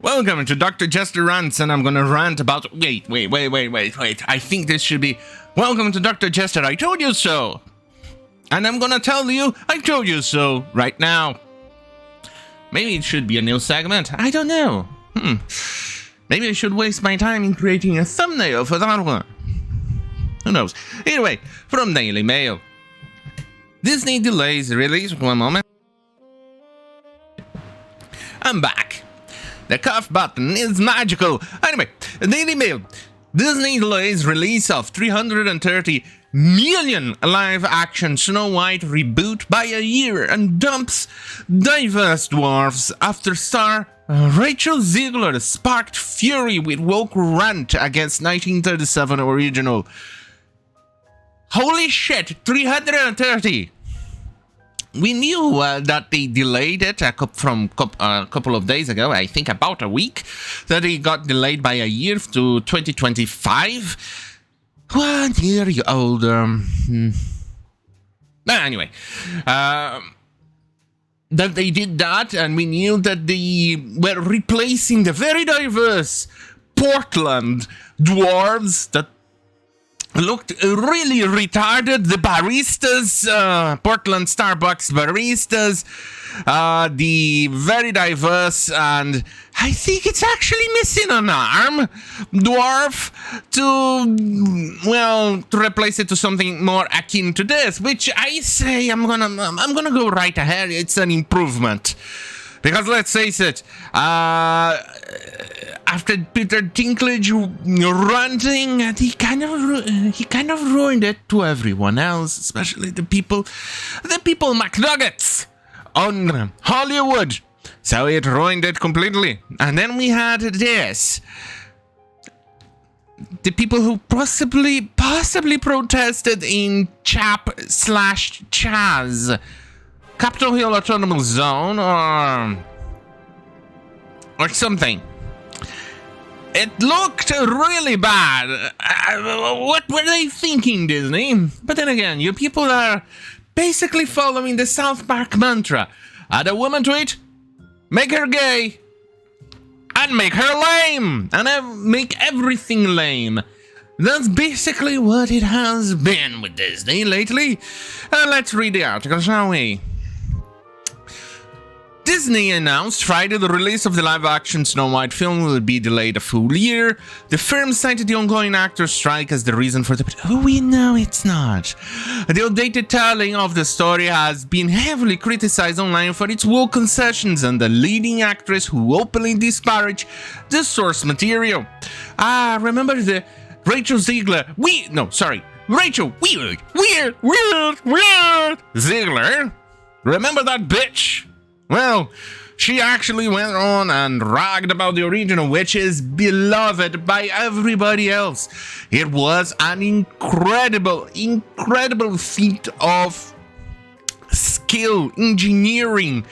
Welcome to Dr. Jester Rants, and I'm gonna rant about... Wait. I think this should be... Welcome to Dr. Jester, I told you so! And I'm gonna tell you, I told you so, right now. Maybe it should be a new segment, I don't know. Maybe I should waste my time in creating a thumbnail for that one. Who knows? Anyway, from Daily Mail. Disney delays release... One moment. I'm back. The cough button is magical. Anyway, Daily Mail. Disney delays release of 330 million live-action Snow White reboot by a year and dumps diverse dwarfs after star Rachel Zegler sparked fury with woke rant against 1937 original. Holy shit, 330! We knew that they delayed it from a couple of days ago, I think about a week, that it got delayed by a year to 2025. 1 year older. Anyway, that they did that, and we knew that they were replacing the very diverse Portland dwarves that looked really retarded. The baristas, Portland Starbucks baristas, the very diverse, and I think it's actually missing an arm, dwarf, to replace it to something more akin to this, which I say I'm gonna go right ahead. It's an improvement. Because let's face it, after Peter Dinklage ranting, he kind of ruined it to everyone else, especially the people McNuggets on Hollywood. So it ruined it completely. And then we had this. The people who possibly protested in CHAP/Chaz. Capitol Hill Autonomous Zone, or something. It looked really bad. What were they thinking, Disney? But then again, you people are basically following the South Park mantra. Add a woman to it, make her gay, and make her lame, and make everything lame. That's basically what it has been with Disney lately. Let's read the article, shall we? Disney announced Friday the release of the live-action Snow White film will be delayed a full year. The firm cited the ongoing actors' strike as the reason for the... we know it's not. The outdated telling of the story has been heavily criticized online for its woke concessions and the leading actress who openly disparaged the source material. Remember the Rachel Zegler... Rachel Weird Zegler? Remember that bitch? Well, she actually went on and ragged about the original, which is beloved by everybody else. It was an incredible feat of skill, engineering,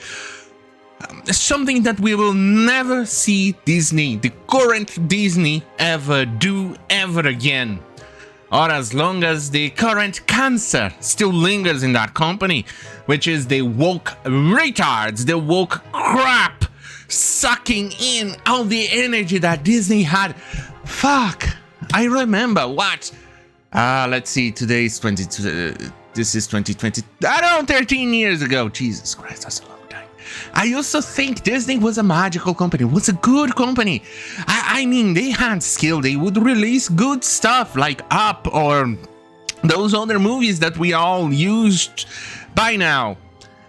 something that we will never see Disney, the current Disney, ever do ever again. Or as long as the current cancer still lingers in that company, which is the woke retards, the woke crap, sucking in all the energy that Disney had. Fuck, I remember what? Let's see, today is this is 2020, 13 years ago. Jesus Christ, that's a long time. I used to think Disney was a magical company, was a good company. I mean, they had skill. They would release good stuff like Up or those other movies that we all used by now.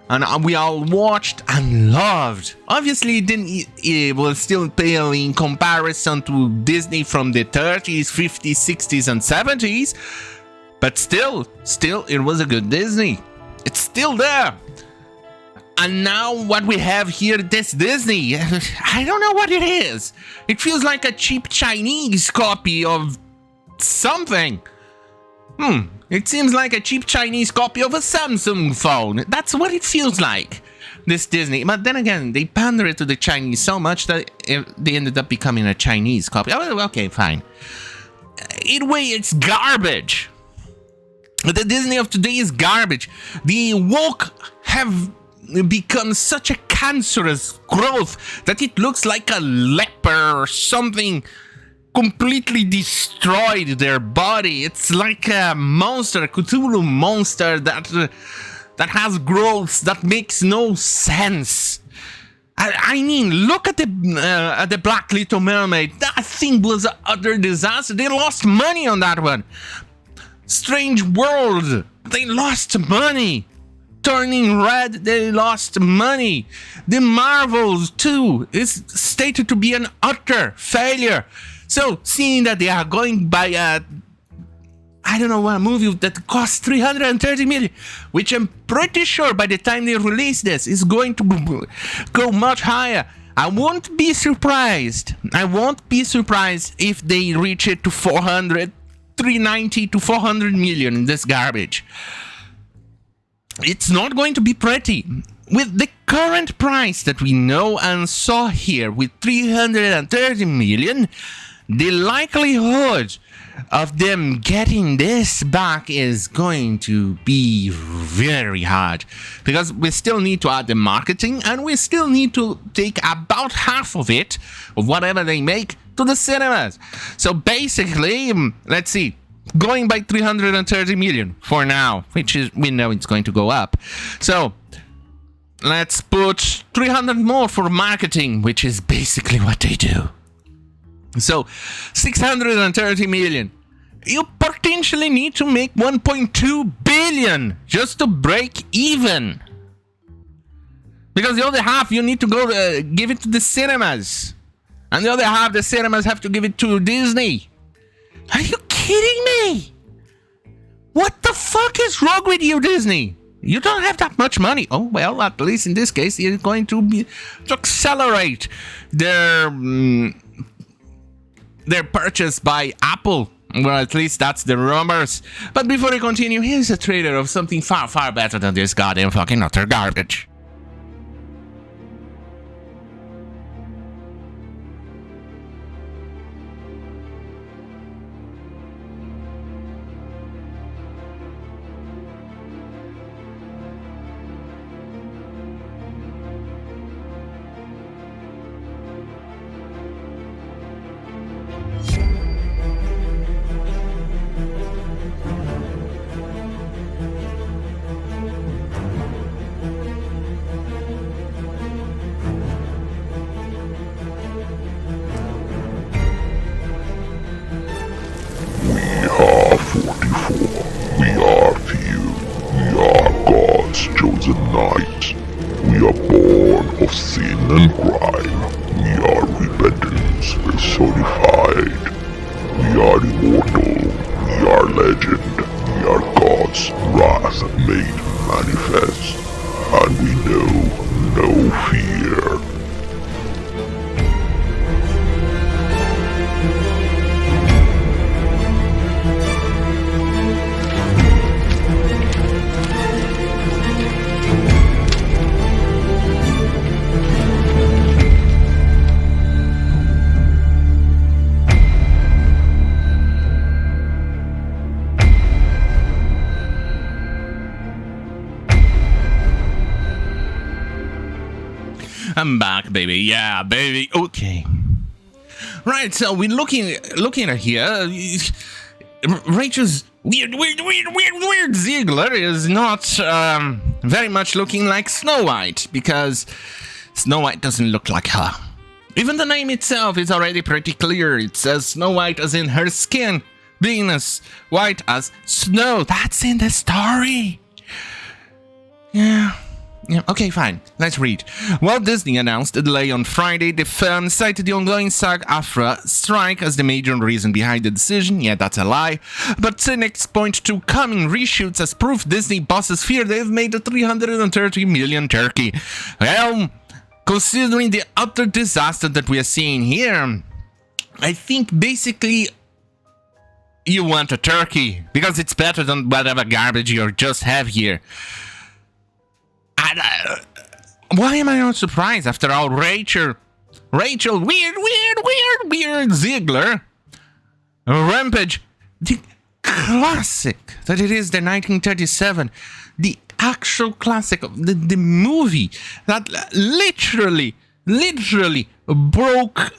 And we all watched and loved. Obviously, it was still pale in comparison to Disney from the 30s, 50s, 60s, and 70s. But still, it was a good Disney. It's still there. And now what we have here, this Disney, I don't know what it is. It feels like a cheap Chinese copy of something. It seems like a cheap Chinese copy of a Samsung phone. That's what it feels like, this Disney. But then again, they pander it to the Chinese so much that they ended up becoming a Chinese copy. Oh, okay, fine. Either way, it's garbage. The Disney of today is garbage. The woke have become such a cancerous growth that it looks like a leper or something completely destroyed their body. It's like a monster, a Cthulhu monster that has growths that makes no sense. I mean, look at the Black Little Mermaid. That thing was an utter disaster. They lost money on that one. Strange World, they lost money. Turning Red, they lost money. The Marvels, too, is stated to be an utter failure. So, seeing that they are going by I don't know what, a movie that costs 330 million, which I'm pretty sure by the time they release this is going to go much higher. I won't be surprised. I won't be surprised if they reach it to 390 to 400 million in this garbage. It's not going to be pretty. With the current price that we know and saw here, with 330 million, the likelihood of them getting this back is going to be very hard, because we still need to add the marketing, and we still need to take about half of it, of whatever they make, to the cinemas. So basically, let's see, going by 330 million for now, which is, we know it's going to go up. So let's put 300 more for marketing, which is basically what they do. So 630 million. You potentially need to make 1.2 billion just to break even. Because the other half you need to go give it to the cinemas. And the other half the cinemas have to give it to Disney. Are you kidding me? What the fuck is wrong with you, Disney? You don't have that much money. Oh, well, at least in this case, you're going to accelerate their purchase by Apple. Well, at least that's the rumors. But before we continue, here's a trailer of something far, far better than this goddamn fucking utter garbage. Chosen knights. We are born of sin and crime. We are repentance personified. We are immortal. We are legend. We are God's wrath made manifest. And we know no fear. I'm back, baby. Yeah, baby. Okay. Right, so we're looking at here. Rachel's weird Zegler is not very much looking like Snow White, because Snow White doesn't look like her. Even the name itself is already pretty clear. It says Snow White as in her skin being as white as snow. That's in the story. Yeah, okay, fine. Let's read. Walt Disney announced a delay on Friday. The firm cited the ongoing SAG-AFTRA strike as the major reason behind the decision. Yeah, that's a lie. But cynics point to coming reshoots as proof Disney bosses fear they've made a 330 million turkey. Well, considering the utter disaster that we are seeing here, I think basically you want a turkey, because it's better than whatever garbage you just have here. Why am I not surprised? After all, Rachel, weird Zegler, Rampage, the classic that it is, the 1937, the actual classic, the movie that literally broke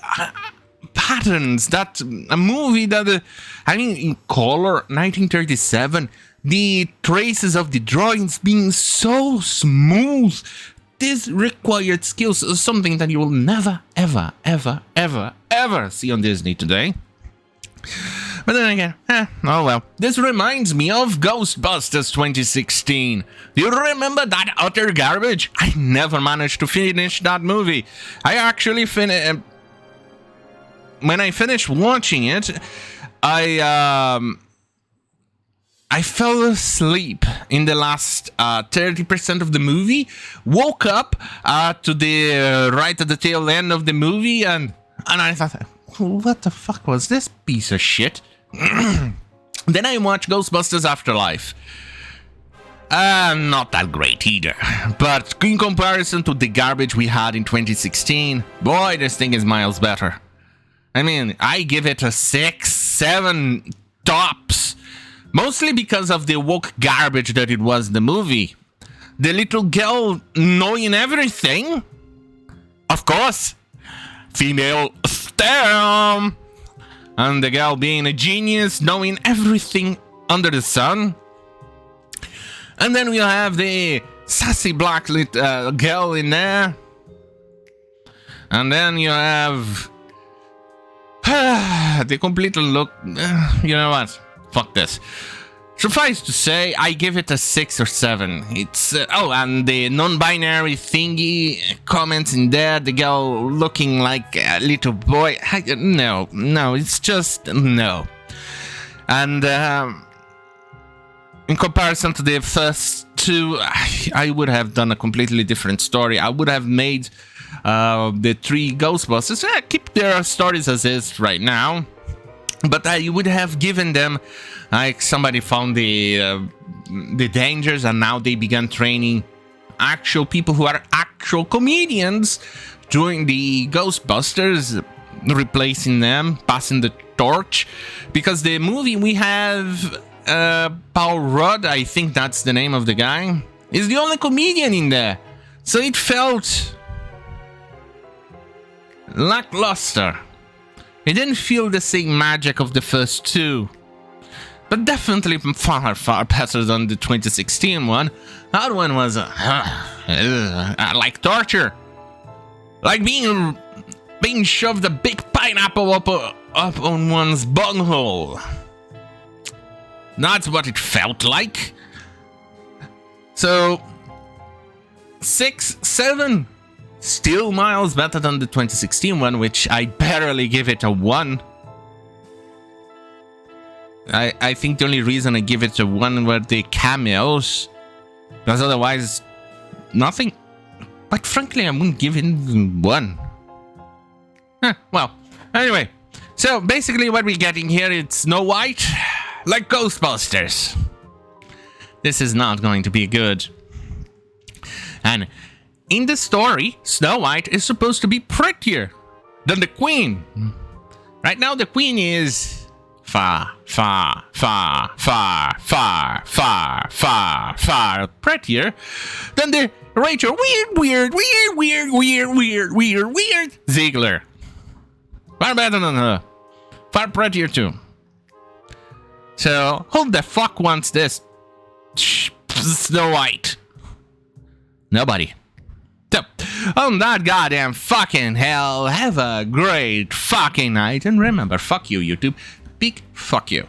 patterns. That a movie that, in Color, 1937, the traces of the drawings being so smooth. This required skills, something that you will never, ever see on Disney today. But then again, oh well. This reminds me of Ghostbusters 2016. Do you remember that utter garbage? I never managed to finish that movie. I actually when I finished watching it, I fell asleep in the last 30% of the movie, woke up to the right at the tail end of the movie, and I thought, what the fuck was this piece of shit? Then I watched Ghostbusters Afterlife. Not that great either. But in comparison to the garbage we had in 2016, boy, this thing is miles better. I mean, I give it a 6, 7 tops. Mostly because of the woke garbage that it was in the movie. The little girl knowing everything. Of course. Female STEM. And the girl being a genius, knowing everything under the sun. And then we'll have the sassy black girl in there. And then you have the complete look. You know what? Fuck this. Suffice to say, I give it a 6 or 7. It's and the non-binary thingy comments in there. The girl looking like a little boy. No, it's just no. And in comparison to the first two, I would have done a completely different story. I would have made the 3 Ghostbusters keep their stories as is right now. But I would have given them, like, somebody found the dangers, and now they began training actual people who are actual comedians doing the Ghostbusters, replacing them, passing the torch. Because the movie we have, Paul Rudd, I think that's the name of the guy, is the only comedian in there. So it felt lackluster. It didn't feel the same magic of the first 2. But definitely far better than the 2016 one. That one was like torture. Like being shoved a big pineapple up on one's bunghole. That's what it felt like. So 6, 7. Still miles better than the 2016 one, which I barely give it a 1. I think the only reason I give it a 1 were the cameos. Because otherwise, nothing. But frankly, I wouldn't give it 1. Well, anyway. So basically what we're getting here, it's Snow White, like Ghostbusters. This is not going to be good. And in the story, Snow White is supposed to be prettier than the Queen. Right now, the Queen is far prettier than the Rachel weird Zegler. Far better than her. Far prettier too. So, who the fuck wants this Snow White? Nobody. So, on that goddamn fucking hell, have a great fucking night. And remember, fuck you, YouTube. Big fuck you.